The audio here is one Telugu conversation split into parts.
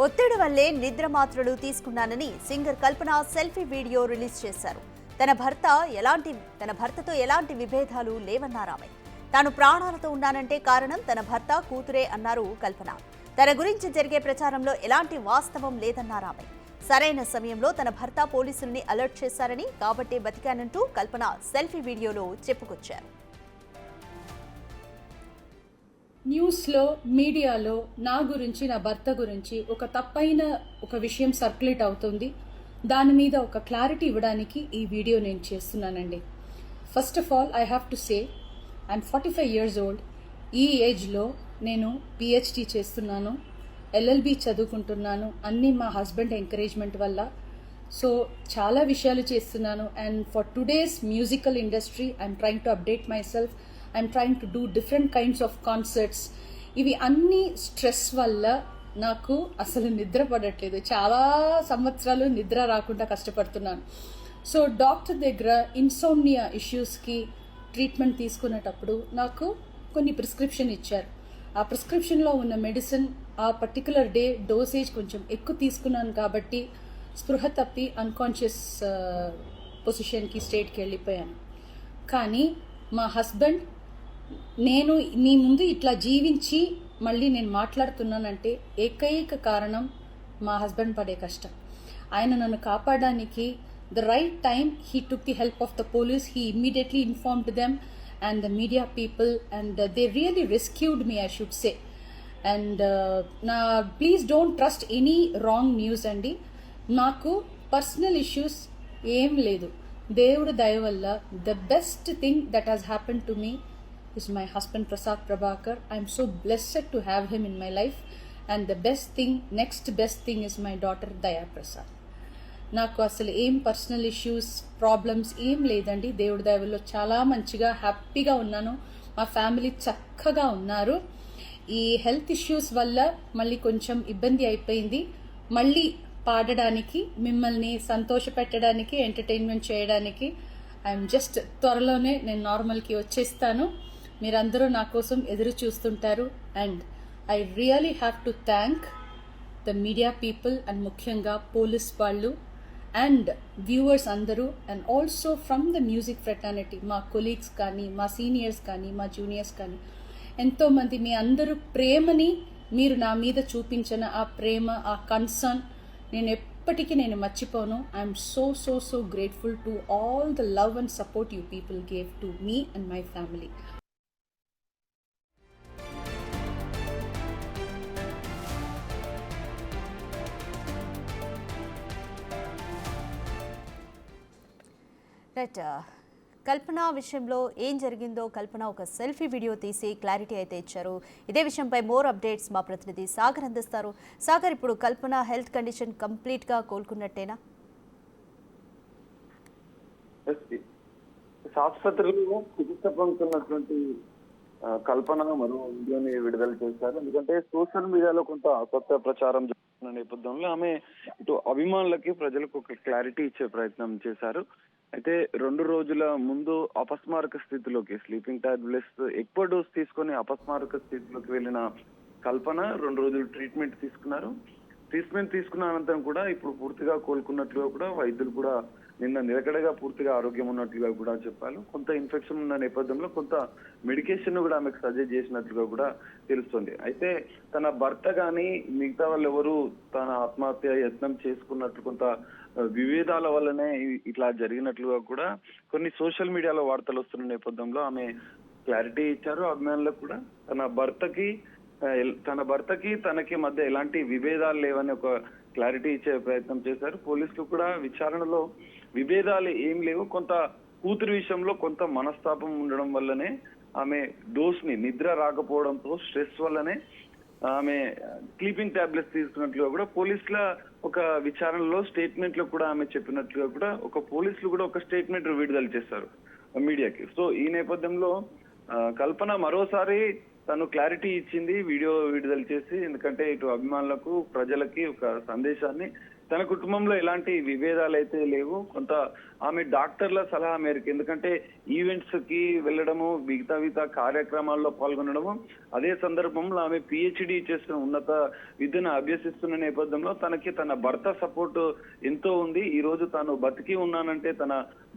ఒత్తిడి వల్లే నిద్ర మాత్రలు తీసుకున్నానని సింగర్ కల్పన సెల్ఫీ వీడియో రిలీజ్ చేశారు. తన భర్తతో ఎలాంటి విభేదాలు లేవన్నారామె. తాను ప్రాణాలతో ఉన్నానంటే కారణం తన భర్త, కూతురే అన్నారు కల్పన. తన గురించి జరిగే ప్రచారంలో ఎలాంటి వాస్తవం లేదన్నారామె. సరైన సమయంలో తన భర్త పోలీసుల్ని అలర్ట్ చేశారని, కాబట్టే బతికానంటూ కల్పన సెల్ఫీ వీడియోలో చెప్పుకొచ్చారు. న్యూస్లో, మీడియాలో నా గురించి, నా భర్త గురించి ఒక తప్పైన ఒక విషయం సర్క్యులేట్ అవుతుంది. దాని మీద ఒక క్లారిటీ ఇవ్వడానికి ఈ వీడియో నేను చేస్తున్నానండి. First of all I have to say I'm 45 years old. ఈ ఏజ్లో నేను పిహెచ్డి చేస్తున్నాను, ఎల్ఎల్బి చదువుకుంటున్నాను. అన్నీ మా హస్బెండ్ ఎంకరేజ్మెంట్ వల్ల. సో చాలా విషయాలు చేస్తున్నాను. And for today's musical industry I'm trying to update my self. I'm trying to do different kinds of concerts. ఇవి అన్ని స్ట్రెస్ వల్ల నాకు అసలు నిద్ర పడట్లేదు. చాలా సంవత్సరాలు నిద్ర రాకుండా కష్టపడుతున్నాను. సో డాక్టర్ దగ్గర ఇన్సోమ్నియా ఇష్యూస్కి ట్రీట్మెంట్ తీసుకునేటప్పుడు నాకు కొన్ని ప్రిస్క్రిప్షన్ ఇచ్చారు. ఆ ప్రిస్క్రిప్షన్లో ఉన్న మెడిసిన్ ఆ పర్టికులర్ డే డోసేజ్ కొంచెం ఎక్కువ తీసుకున్నాను కాబట్టి స్పృహ తప్పి అన్కాన్షియస్ పొజిషన్కి స్టేట్కి వెళ్ళిపోయాను. కానీ మా హస్బెండ్, నేను నీ ముందు ఇట్లా జీవించి మళ్ళీ నేను మాట్లాడుతున్నానంటే ఏకైక కారణం మా హస్బెండ్ పడే కష్టం. ఆయన నన్ను కాపాడడానికి the right time he took the help of the police. He immediately informed them and the media people, and they really rescued me, I should say. And now please don't trust any wrong news andi. Naku personal issues em ledu. Devudu daya valla the best thing that has happened to me is my husband Prasad Prabhakar. I am so blessed to have him in my life, and the next best thing is my daughter Daya Prasad. నాకు అసలు ఏం పర్సనల్ ఇష్యూస్, ప్రాబ్లమ్స్ ఏం లేదండి. దేవుడి దయవల్లో చాలా మంచిగా హ్యాపీగా ఉన్నాను. మా ఫ్యామిలీ చక్కగా ఉన్నారు. ఈ హెల్త్ ఇష్యూస్ వల్ల మళ్ళీ కొంచెం ఇబ్బంది అయిపోయింది. మళ్ళీ పాడడానికి, మిమ్మల్ని సంతోష పెట్టడానికి, ఎంటర్టైన్మెంట్ చేయడానికి ఐఎమ్ జస్ట్ త్వరలోనే నేను నార్మల్కి వచ్చేస్తాను. మీరందరూ నా కోసం ఎదురు చూస్తుంటారు. And I really have to thank the media people, and ముఖ్యంగా పోలీస్ వాళ్ళు అండ్ వ్యూవర్స్ అందరూ, and also from the music fraternity, మా కొలీగ్స్ కానీ, మా సీనియర్స్ కానీ, మా జూనియర్స్ కానీ, ఎంతోమంది మీ అందరూ ప్రేమని, మీరు నా మీద చూపించిన ఆ ప్రేమ, ఆ కన్సర్న్ నేను ఎప్పటికీ మర్చిపోను. I'm so grateful to all the love and support you people gave to me and my family. Right, Kalpana విషయంలో ఏం జరిగిందో కల్పన ఒక సెల్ఫీ వీడియో తీసి క్లారిటీ అయితే ఇచ్చారు. ఇదే విషయంపై మోర్ అప్డేట్స్ మా ప్రతినిధి సాగర్ అందిస్తారు. సాగర్, ఇప్పుడు కల్పన హెల్త్ కండిషన్ కంప్లీట్గా కోలుకున్నట్టేనా? ఆసుపత్రిలో చికిత్స పొందుతున్నటువంటి కల్పన మరో వీడియోని విడుదల చేశారు. ఎందుకంటే సోషల్ మీడియాలో కొంత కొత్త ప్రచారం జరుగుతున్న నేపథ్యంలో ఆమె ఇటు అభిమానులకి, ప్రజలకు ఒక క్లారిటీ ఇచ్చే ప్రయత్నం చేశారు. అయితే 2 రోజుల ముందు అపస్మారక స్థితిలోకి, స్లీపింగ్ టాబ్లెట్స్ ఎక్కువ డోస్ తీసుకొని అపస్మారక స్థితిలోకి వెళ్ళిన కల్పన 2 రోజులు ట్రీట్మెంట్ తీసుకున్నారు. ట్రీట్మెంట్ తీసుకున్న అనంతరం కూడా ఇప్పుడు పూర్తిగా కోలుకున్నట్లుగా కూడా వైద్యులు కూడా నిన్న నిలకడగా పూర్తిగా ఆరోగ్యం ఉన్నట్లుగా కూడా చెప్పారు. కొంత ఇన్ఫెక్షన్ ఉన్న నేపథ్యంలో కొంత మెడికేషన్ కూడా ఆమెకు సజెస్ట్ చేసినట్లుగా కూడా తెలుస్తుంది. అయితే తన భర్త కానీ మిగతా వాళ్ళు ఎవరు తన ఆత్మహత్య యత్నం చేసుకున్నట్లు కొంత విభేదాల వల్లనే ఇట్లా జరిగినట్లుగా కూడా కొన్ని సోషల్ మీడియాలో వార్తలు వస్తున్న నేపథ్యంలో ఆమె క్లారిటీ ఇచ్చారు. అభిమానులకు కూడా తన భర్తకి తనకి మధ్య ఎలాంటి విభేదాలు లేవని ఒక క్లారిటీ ఇచ్చే ప్రయత్నం చేశారు. పోలీసులు కూడా విచారణలో విభేదాలు ఏం లేవు, కొంత కూతురు విషయంలో కొంత మనస్తాపం ఉండడం వల్లనే ఆమె డోస్ ని, నిద్ర రాకపోవడంతో స్ట్రెస్ వల్లనే ఆమె స్లీపింగ్ టాబ్లెట్స్ తీసుకున్నట్లుగా కూడా పోలీసుల ఒక విచారణలో స్టేట్మెంట్ లో కూడా ఆమె చెప్పినట్లుగా కూడా పోలీసులు కూడా ఒక స్టేట్మెంట్ విడుదల చేశారు మీడియాకి. సో ఈ నేపథ్యంలో కల్పన మరోసారి తను క్లారిటీ ఇచ్చింది వీడియో విడుదల చేసి. ఎందుకంటే ఇటు అభిమానులకు, ప్రజలకి ఒక సందేశాన్ని తన కుటుంబంలో ఎలాంటి విభేదాలు అయితే లేవు. కొంత ఆమె డాక్టర్ల సలహా మేరకు, ఎందుకంటే ఈవెంట్స్ కి వెళ్ళడము, మిగతా కార్యక్రమాల్లో పాల్గొనడము, అదే సందర్భంలో ఆమె పిహెచ్డి చేస్తున్న ఉన్నత విద్యను అభ్యసిస్తున్న నేపథ్యంలో తనకి తన భర్త సపోర్ట్ ఎంతో ఉంది. ఈ రోజు తాను బతికి ఉన్నానంటే తన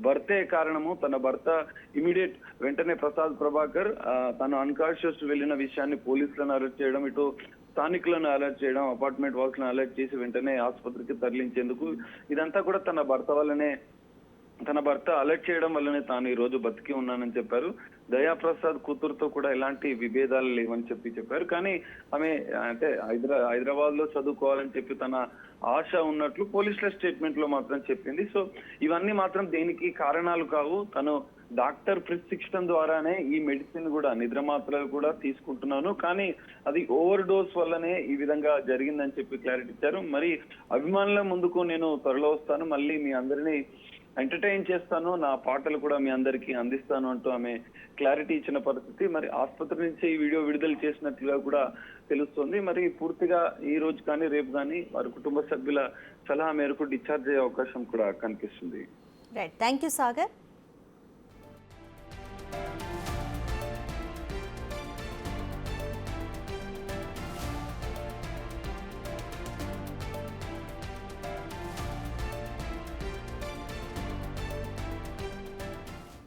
భర్తే కారణము. తన భర్త ఇమీడియట్ వెంటనే ప్రసాద్ ప్రభాకర్ తను అన్కాన్షియస్ వెళ్ళిన విషయాన్ని పోలీసులను అరెస్ట్ చేయడం, ఇటు స్థానికులను అలర్ట్ చేయడం, అపార్ట్మెంట్ వాసులను అలర్ట్ చేసి వెంటనే ఆసుపత్రికి తరలించేందుకు, ఇదంతా కూడా తన భర్త అలర్ట్ చేయడం వల్లనే తాను ఈ రోజు బతికి ఉన్నానని చెప్పారు. దయాప్రసాద్ కూతురుతో కూడా ఎలాంటి విభేదాలు లేవని చెప్పారు. కానీ ఆమె అంటే హైదరాబాద్ లో చదువుకోవాలని చెప్పి తన ఆశ ఉన్నట్లు పోలీసుల స్టేట్మెంట్ లో మాత్రం చెప్పింది. సో ఇవన్నీ మాత్రం దేనికి కారణాలు కావు. తను డాక్టర్ ప్రిస్క్రిప్షన్ ద్వారానే ఈ మెడిసిన్ కూడా, నిద్ర మాత్రలు కూడా తీసుకుంటున్నాను, కానీ అది ఓవర్ డోస్ వల్లనే ఈ విధంగా జరిగిందని చెప్పి క్లారిటీ ఇచ్చారు. మరి అభిమానుల ముందుకు నేను త్వరలో వస్తాను, మళ్ళీ మీ అందరినీ ఎంటర్టైన్ చేస్తాను, నా పాటలు కూడా మీ అందరికీ అందిస్తాను అంటూ ఆమె క్లారిటీ ఇచ్చిన పరిస్థితి. మరి ఆసుపత్రి నుంచి ఈ వీడియో విడుదల చేసినట్లుగా కూడా తెలుస్తుంది. మరి పూర్తిగా ఈ రోజు కానీ రేపు కానీ వారి కుటుంబ సభ్యుల సలహా మేరకు డిశ్చార్జ్ అయ్యే అవకాశం కూడా కనిపిస్తుంది. Right, thank you Sagar.